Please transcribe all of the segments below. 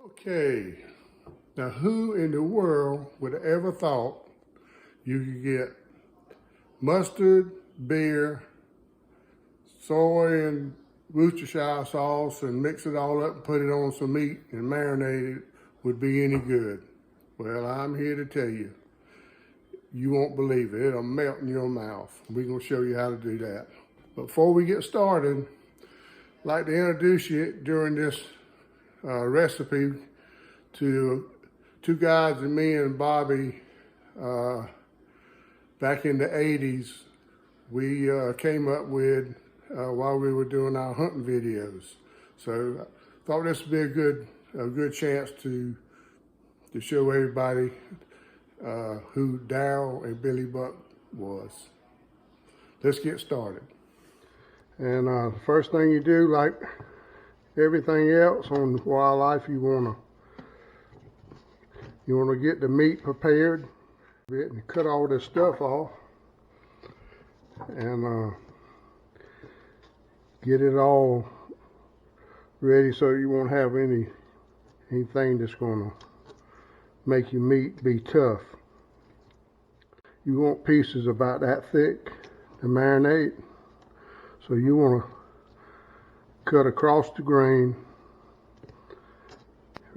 Okay, now who in the world would have ever thought you could get mustard, beer, soy and Worcestershire sauce and mix it all up and put it on some meat and marinate it would be any good? Well, I'm here to tell you, you won't believe it. It'll melt in your mouth. We're gonna show you how to do that. But before we get started, I'd like to introduce you during this recipe to two guys and me and Bobby back in the 80s. We came up with while we were doing our hunting videos. So I thought this would be a good chance to show everybody who Darryl and Billy Buck was. Let's get started. And first thing you do, like everything else on wildlife, you wanna get the meat prepared and cut all this stuff off and get it all ready so you won't have anything that's gonna make your meat be tough. You want pieces about that thick to marinate, so you want to cut across the grain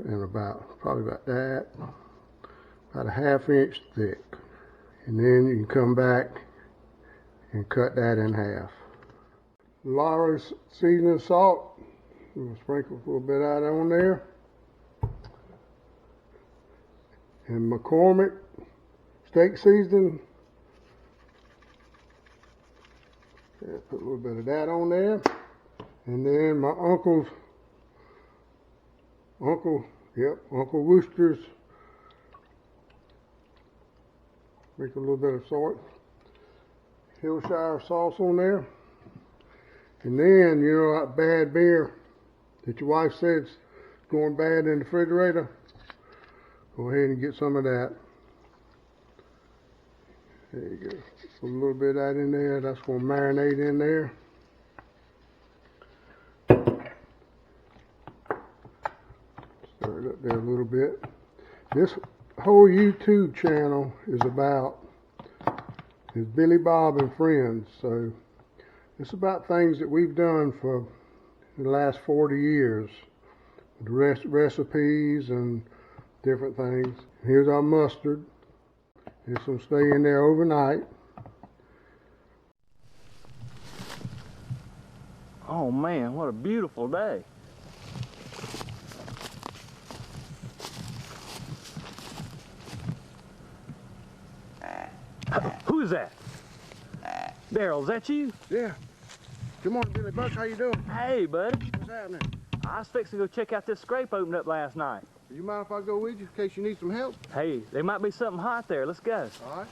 and probably about that, about a ½ inch thick, and then you can come back and cut that in half. Lawry's seasoning salt, we'll sprinkle a little bit out on there, and McCormick steak seasoning. Yeah, put a little bit of that on there, and then my Uncle Worcester's. Make a little bit of salt, Hillshire sauce on there, and then that bad beer that your wife said is going bad in the refrigerator. Go ahead and get some of that. There you go. Put a little bit of that in there. That's going to marinate in there. Stir it up there a little bit. This whole YouTube channel is Billy Bob and Friends. So it's about things that we've done for the last 40 years. The recipes and different things. Here's our mustard. This will stay in there overnight. Oh man, what a beautiful day. Who's that? Darryl, is that you? Yeah. Good morning, Billy Buck. How you doing? Hey, buddy. What's happening? I was fixing to go check out this scrape opened up last night. Do you mind if I go with you in case you need some help? Hey, there might be something hot there. Let's go. All right.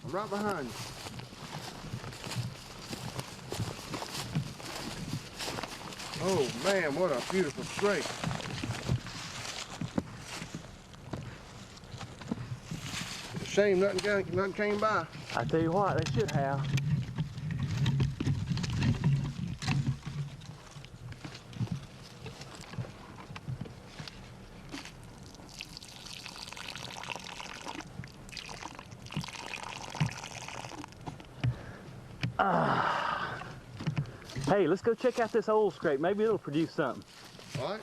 I'm right behind you. Oh man, what a beautiful scrape. It's a shame nothing came by. I tell you what, they should have. Hey, let's go check out this old scrape. Maybe it'll produce something. All right.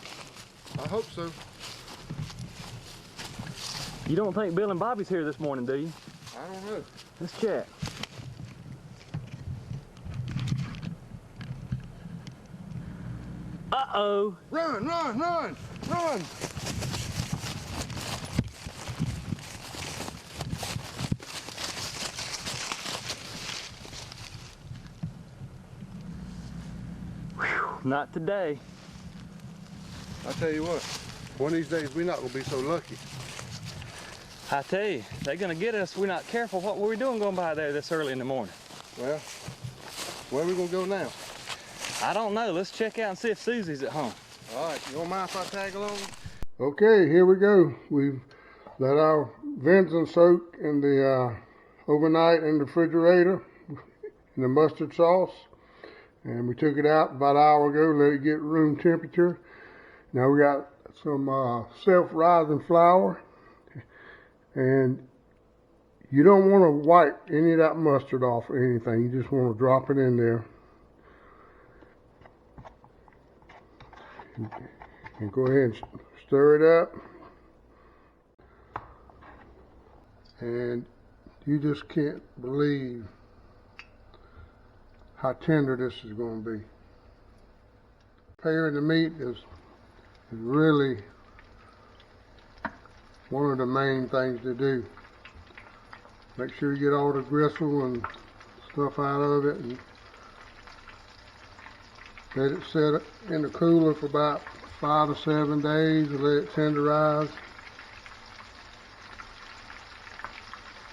I hope so. You don't think Bill and Bobby's here this morning, do you? I don't know. Let's check. Uh-oh. Run, run, run, run. Not today. I tell you what, one of these days we're not gonna be so lucky. I tell you, they're gonna get us if we're not careful. What were we doing going by there this early in the morning? Well, where are we gonna go now? I don't know. Let's check out and see if Susie's at home. All right, you don't mind if I tag along? Okay, here we go. We've let our venison soak in the overnight in the refrigerator in the mustard sauce. And we took it out about an hour ago, let it get room temperature. Now we got some self-rising flour, and you don't want to wipe any of that mustard off or anything. You just want to drop it in there. And go ahead and stir it up. And you just can't believe how tender this is going to be. Preparing the meat is really one of the main things to do. Make sure you get all the gristle and stuff out of it, and let it sit in the cooler for about 5 to 7 days and let it tenderize.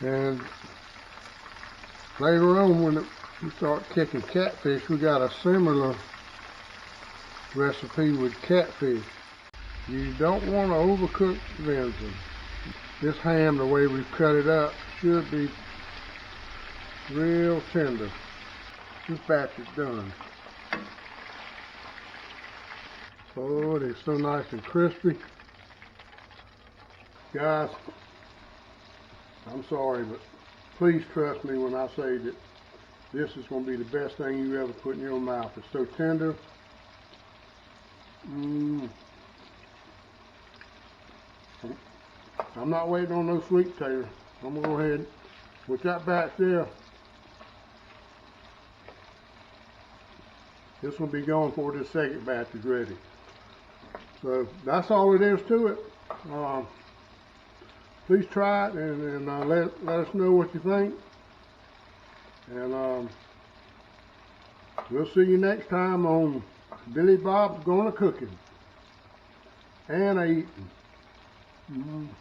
And later on, when you start kicking catfish, we got a similar recipe with catfish. You don't want to overcook venison. This ham, the way we cut it up, should be real tender. This batch is done. Oh, it is so nice and crispy. Guys, I'm sorry, but please trust me when I say that this is going to be the best thing you ever put in your mouth. It's so tender. I'm not waiting on no sweet potato. I'm going to go ahead with that batch there. This will be going before this second batch is ready. So that's all it is to it. Please try it and let us know what you think. And we'll see you next time on Billy Bob's Gonna Cooking and Eating. Unbelievable.